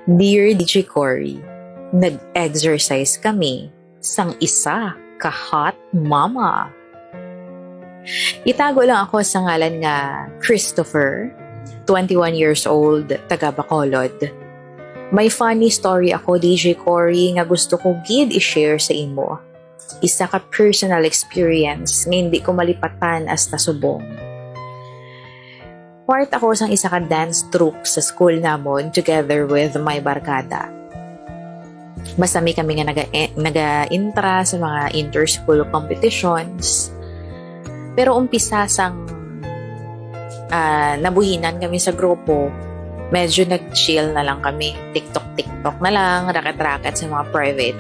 Dear DJ Cory, nag-exercise kami sang isa ka-hot mama. Itago lang ako sa ngalan nga Christopher, 21 years old, taga Bacolod. May funny story ako, DJ Cory, nga gusto ko gid i-share sa imo. Isa ka personal experience nga hindi ko malipatan as nasubong. Part ako sang isa ka dance troupe sa school namon together with my barkada. Masami kami nga naga-intra sa mga inter-school competitions. Pero umpisa sang nabuhinan kami sa grupo, medyo nag-chill na lang kami. TikTok na lang, raket-raket sa mga private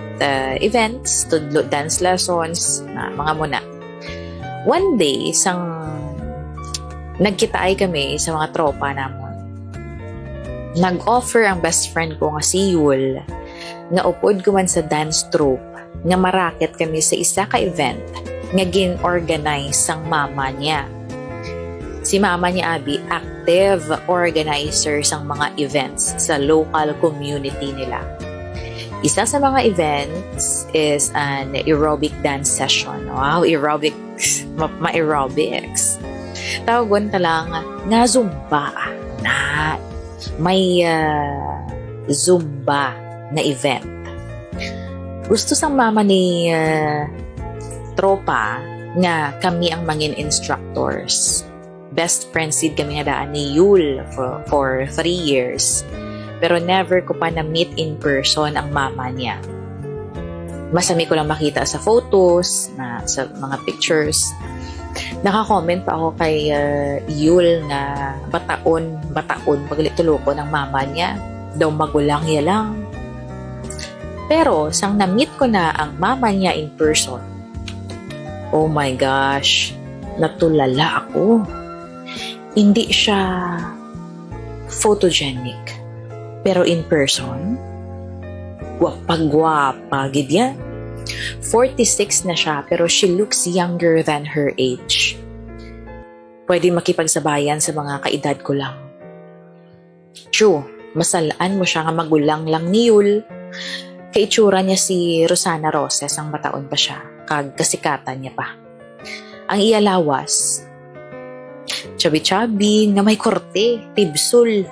events, tudlo dance lessons, mga muna. One day, nagkitaay kami sa mga tropa namon. Nag-offer ang best friend ko nga si Yul nga upod ko man sa dance troupe nga maraket kami sa isa ka event nga gin-organize sang mama niya. Si mama niya Abby, active organizer sang mga events sa local community nila. Isa sa mga events is an aerobic dance session. Wow, aerobics, ma-aerobics. Tawagon ta lang nga Zumba na may Zumba na event. Gusto sang mama ni tropa nga kami ang mangin instructors. Best friends sid kami nga daan ni Yul for 3 years. Pero never ko pa na-meet in person ang mama niya. Masami ko lang makita sa photos, sa mga pictures. Naka-comment pa ako kay Yul na bataon paglitulo ko ng mama niya. Daw magulang niya lang. Pero sang na-meet ko na ang mama niya in person, oh my gosh, natulala ako. Hindi siya photogenic. Pero in person, gwapa gid yan. 46 na siya pero she looks younger than her age. Pwede makipagsabayan sa mga kaedad ko lang. True, masalaan mo siya nga magulang lang ni Yul. Kaitsura niya si Rosana Roses ang bataon pa siya, kag kasikatan niya pa. Ang iya lawas, chubby-chubby nga may korte, tibsul.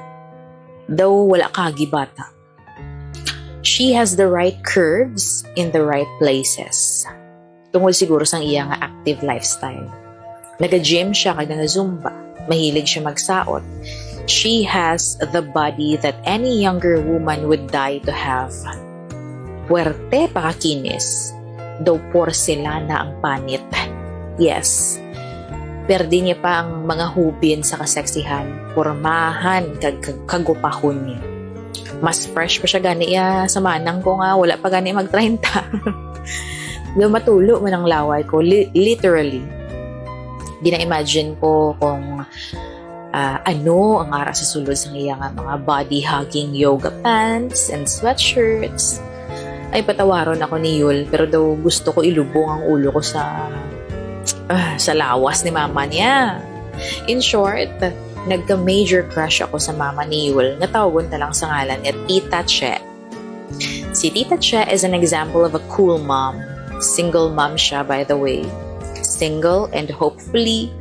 Daw wala kagi bata. She has the right curves in the right places. Tungkol siguro sang iya nga active lifestyle. Naga-gym siya kag naga-zumba. Mahilig siya magsaot. She has the body that any younger woman would die to have. Puwerte pakakinis. Daw porcelana ang panit. Yes. Perdi niya pa ang mga hubin sa kaseksihan. Pormahan kag kagupahon niya. Mas fresh pa siya gani sa manang ko nga wala pa gani mag-30. Daw matulo man ang laway ko, literally. Gina-imagine ko kung ano ang ara sa sulod sa iya nga mga body-hugging yoga pants and sweatshirts. Ay patawaron ako ni Yul pero daw gusto ko ilubong ang ulo ko sa lawas ni mama niya. In short, nagka-major crush ako sa mama ni Yul nga tawagon na lang sa ngalan niya Tita Che. Si Tita Che is an example of a cool mom. Single mom siya, by the way. Single and hopefully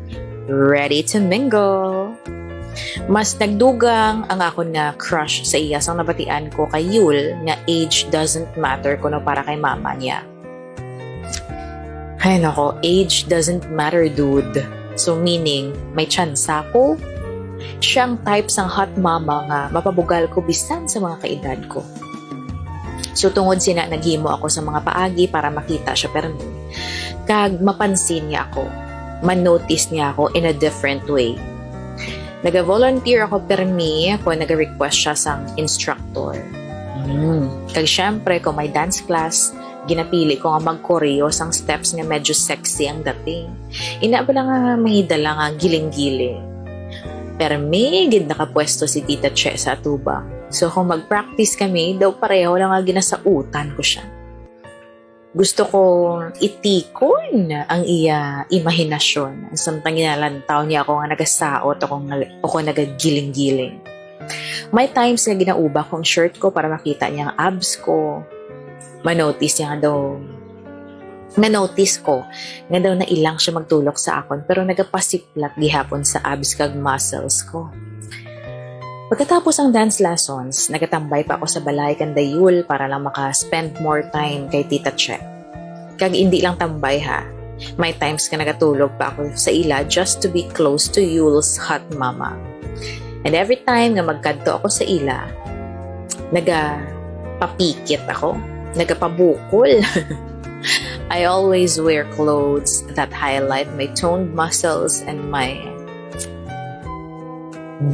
ready to mingle. Mas nagdugang ang ako na crush sa iya sang nabatian ko kay Yul nga age doesn't matter kuno para kay mama niya. Ay nako, age doesn't matter, dude. So meaning, may chance ako. Siyang type sang hot mama nga mapabugal ko bisan sa mga kaedad ko. So tungod sina naghimo ako sa mga paagi para makita siya permi. Kag mapansin niya ako. Man-notice niya ako in a different way. Naga-volunteer ako permi kung naga-request siya sang instructor. Kag syempre kung may dance class, ginapili ko nga mag-choreo sang steps nga medyo sexy ang dating. Ina ba lang nga mahidala nga giling-giling. Pero may gid nakapwesto si Tita Che sa atuba. So kung mag-practice kami, daw pareho lang nga ginasautan ko siya. Gusto kong itikon ang iya imahinasyon. Samtang inalantaw niya ako nga nagasaot o kung nagagiling-giling. May times nga ginauba kong shirt ko para makita niya ang abs ko. Manotice niya daw. Na-notice ko nga daw na ilang siya magtulok sa akon pero nagapasiplat gihapon sa abs kag muscles ko. Pagkatapos ang dance lessons, nagatambay pa ako sa balay kan Dayul para lang maka-spend more time kay Tita Che. Kag hindi lang tambay ha. May times ka nagatulog pa ako sa ila just to be close to Yul's hot mama. And every time nga magkadto ako sa ila, nagapapikit ako, nagapabukol. I always wear clothes that highlight my toned muscles and my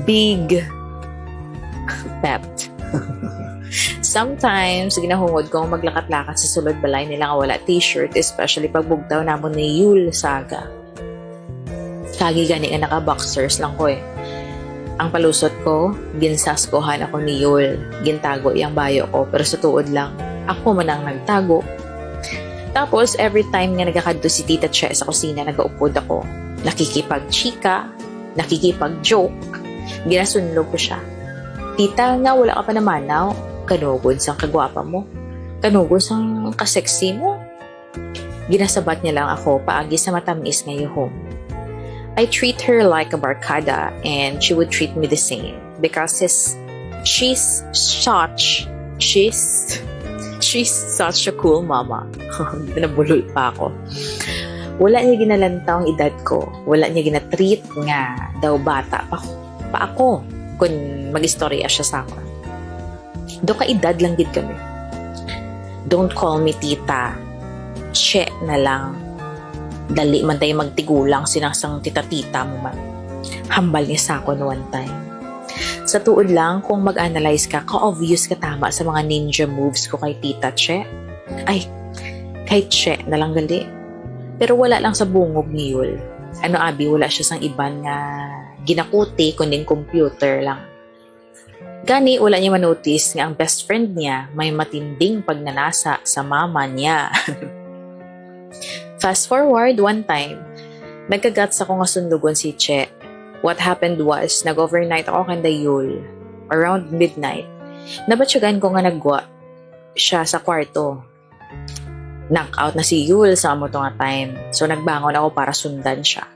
big pepped. Sometimes, ginahungod kong maglakat-lakat sa sulod balay nila nga wala t-shirt, especially pag bugtaw namon ni Yul Saga. Kagi gani nga naka-boxers lang ko eh. Ang palusot ko, ginsaskohan ako ni Yul. Gintago yung bayo ko, pero sa tuod lang, ako man ang nagtago. Tapos, every time nga nagkakadto si Tita Che sa kusina, nag-uupod ako. Nakikipag-chika, nakikipag-joke. Ginasunlog ko siya. Tita, nga wala ka pa namanaw. Kanugod sang kagwapa mo. Kanugod sang kaseksi mo. Ginasabat niya lang ako paagi sa matamis ngayong. I treat her like a barkada and she would treat me the same because she's such a cool mama. Nabulol pa ako. Wala niya ginalantaw ang edad ko. Wala niya ginatreat nga daw bata pa ako kung mag-istorya siya sa akin. Do ka edad lang gid kami. Don't call me tita. Che na lang. Dali man tayo magtigulang sinasang tita-tita mo man. Hambal niya sa akin one time. Sa tuod lang, kung mag-analyze ka, ka-obvious ka tama sa mga ninja moves ko kay Tita Che. Ay, kay Che na lang gali. Pero wala lang sa bungog ni Yul. Ano abi, wala siya sang iban nga ginakuti kuning computer lang. Gani, wala niya manotice nga ang best friend niya may matinding pagnanasa sa mama niya. Fast forward, one time, nagkagats ako nga sundugon si Che. What happened was, nag-overnight ako kanda Yul. Around midnight. Nabatsyagan ko nga nagwa siya sa kwarto. Knockout na si Yul sa amo to nga time. So nagbangon ako para sundan siya.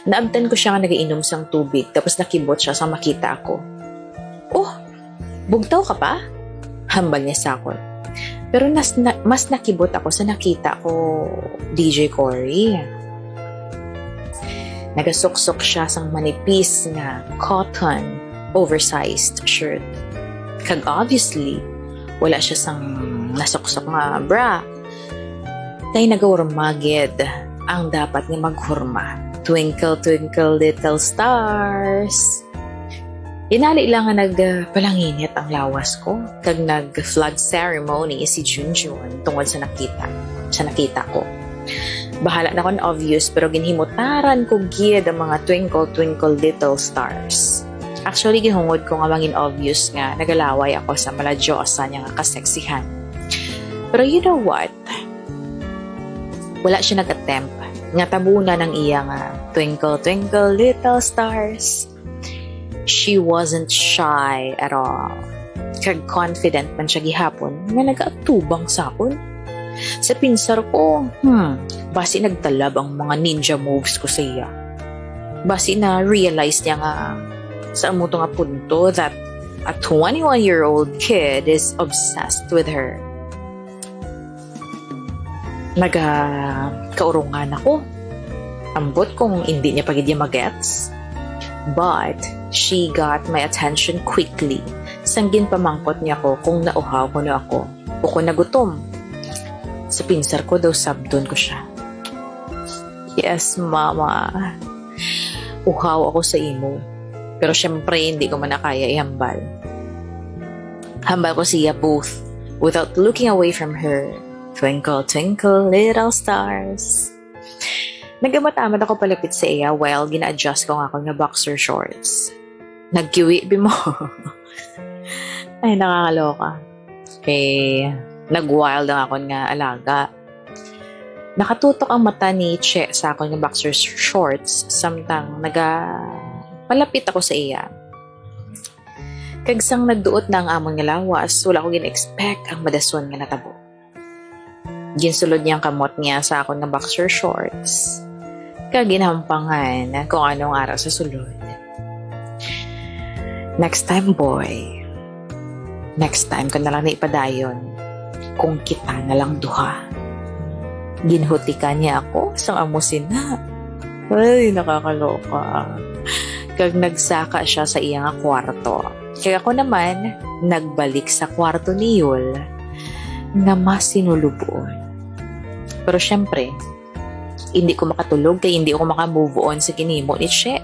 Naabdan ko siya nga nagainom sang tubig tapos nakibot siya sa makita ako. Oh, bugtaw ka pa? Hambal niya sa akin. Pero mas nakibot ako sa nakita ko DJ Cory. Nagasuksok siya sang manipis nga cotton oversized shirt. Kag obviously, wala siya sang nasuksok nga bra. Kay nagawurmagid ang dapat nga maghurma. Twinkle, twinkle, little stars. Inali lang nga nagpalanginit ang lawas ko. Kag nag-flag ceremony si Junjun tungod sa nakita ko. Bahala na kon obvious pero ginhimutaran ko gid ang mga twinkle, twinkle, little stars. Actually, gihungod ko nga mangin obvious nga nagalaway ako sa maladyosa niya nga kaseksihan. Pero you know what? Wala siya nag-attempt nga tabunan ng iya nga twinkle, twinkle, little stars. She wasn't shy at all. Kag confident man siya gihapon nga nag-atubang sa akon. Sa pinsar ko, basi nagtalab ang mga ninja moves ko sa iya. Basi na realize niya nga sa amo to nga punto that a 21-year-old kid is obsessed with her. Kaurungan ako. Ambot kung hindi niya pagidya magets. But she got my attention quickly. Sanggin pamangkot niya ko kung nauhaw ko na ako o kung nagutom. Sa pinsar ko daw sabdon ko siya. Yes, mama. Uhaw ako sa imo. Pero syempre, hindi ko man nakaya ihambal. Hambal ko siya both without looking away from her. Twinkle, twinkle, little stars. Nagamat-amat ako palapit sa iya while gina-adjust ko nga ako nga boxer shorts. Nagkiwi mo. Ay, nakakaloka. Nag-wild ang ako nga alaga. Nakatutok ang mata ni Che sa ako ng boxer shorts samtang palapit ako sa iya. Kagsang nagduot na ang amon nga lawas, wala ko gin-expect ang madason nga natabo. Ginsulod niyang kamot niya sa akon nga boxer shorts. Kaginhampangan kung anong araw sa sulod. Next time, boy. Next time ko na lang naipadayon kung kita na lang duha. Ginhutikan niya ako sa amusin na. Ay, nakakaloka. Kag nagsaka siya sa iyang kwarto. Kaya ako naman, nagbalik sa kwarto ni Yul na mas sinulubuon. Pero syempre, hindi ko makatulog kaya hindi ako makamove on sa kinimo ni Che.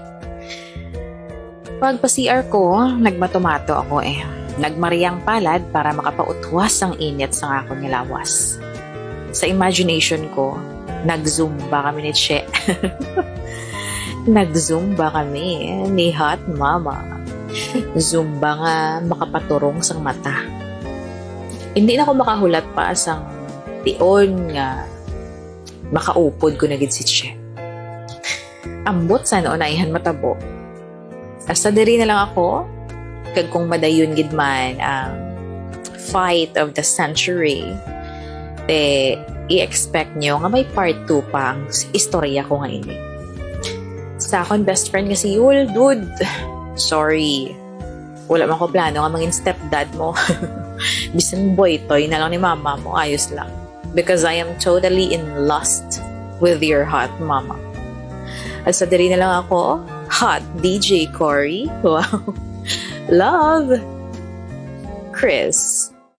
Pag pa-CR ko, nagmatomato ako eh. Nagmariang palad para makapautwas ang init sa akong nilawas. Sa imagination ko, nag-zumba kami ni Che. Nag-zumba kami ni Hot Mama. Zumba nga makapaturong sang mata. Hindi na ako makahulat pa sang tion nga makaupod ko na gid si Che. Ambot sa naunaihan matabo. Asa diri na lang ako, kag kung madayon gid man ang fight of the century, i-expect nyo nga may part 2 pa ang istorya ko nga ini. Sa akong best friend nga si Yul, dude, sorry. Wala man ko plano nga mangin stepdad mo. Bisan boy toy na lang ni mama mo, ayos lang. Because I am totally in lust with your hot mama. At sa diri na lang ako, hot DJ Cory. Wow. Love, Chris.